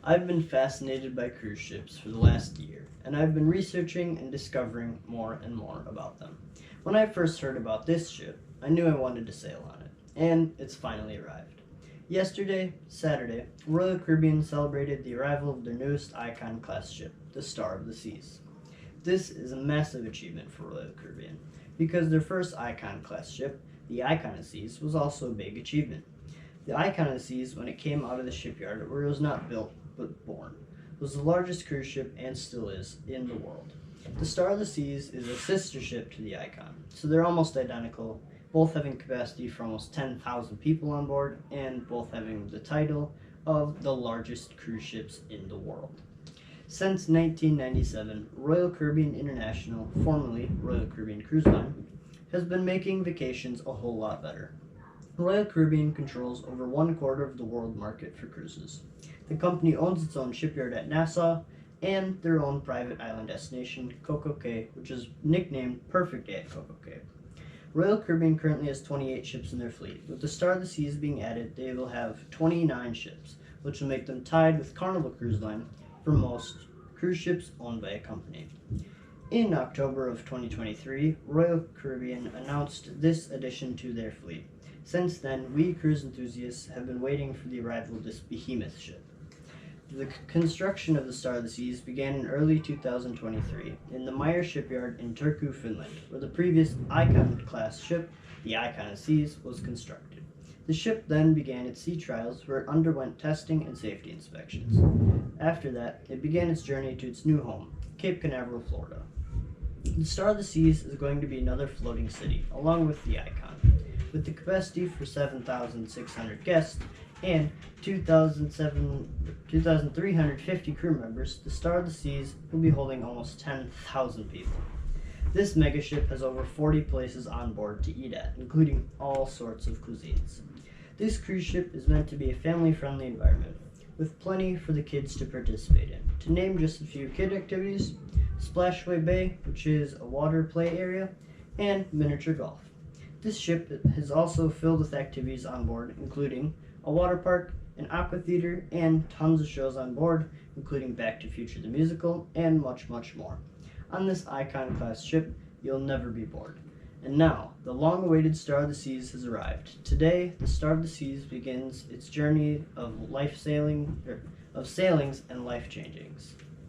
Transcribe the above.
I've been fascinated by cruise ships for the last year, and I've been researching and discovering more and more about them. When I first heard about this ship, I knew I wanted to sail on it, and it's finally arrived. Yesterday, Saturday, Royal Caribbean celebrated the arrival of their newest Icon class ship, the Star of the Seas. This is a massive achievement for Royal Caribbean, because their first Icon class ship, the Icon of Seas, was also a big achievement. The Icon of the Seas, when it came out of the shipyard where it was not built but born, was the largest cruise ship and still is in the world. The Star of the Seas is a sister ship to the Icon, so they're almost identical, both having capacity for almost 10,000 people on board and both having the title of the largest cruise ships in the world. Since 1997, Royal Caribbean International, formerly Royal Caribbean Cruise Line, has been making vacations a whole lot better. Royal Caribbean controls over 1/4 of the world market for cruises. The company owns its own shipyard at Nassau and their own private island destination, Coco Cay, which is nicknamed Perfect Day at Coco Cay. Royal Caribbean currently has 28 ships in their fleet. With the Star of the Seas being added, they will have 29 ships, which will make them tied with Carnival Cruise Line for most cruise ships owned by a company. In October of 2023, Royal Caribbean announced this addition to their fleet. Since then, we cruise enthusiasts have been waiting for the arrival of this behemoth ship. The construction of the Star of the Seas began in early 2023 in the Meyer shipyard in Turku, Finland, where the previous Icon-class ship, the Icon of Seas, was constructed. The ship then began its sea trials where it underwent testing and safety inspections. After that, it began its journey to its new home, Cape Canaveral, Florida. The Star of the Seas is going to be another floating city, along with the Icon. With the capacity for 7,600 guests and 2,350 crew members, the Star of the Seas will be holding almost 10,000 people. This megaship has over 40 places on board to eat at, including all sorts of cuisines. This cruise ship is meant to be a family-friendly environment, with plenty for the kids to participate in. To name just a few kid activities, Splashway Bay, which is a water play area, and miniature golf. This ship is also filled with activities on board, including a water park, an aqua theater, and tons of shows on board, including Back to Future the Musical, and much, much more. On this Icon-class ship, you'll never be bored. And now, the long-awaited Star of the Seas has arrived. Today, the Star of the Seas begins its journey of sailings and life-changings.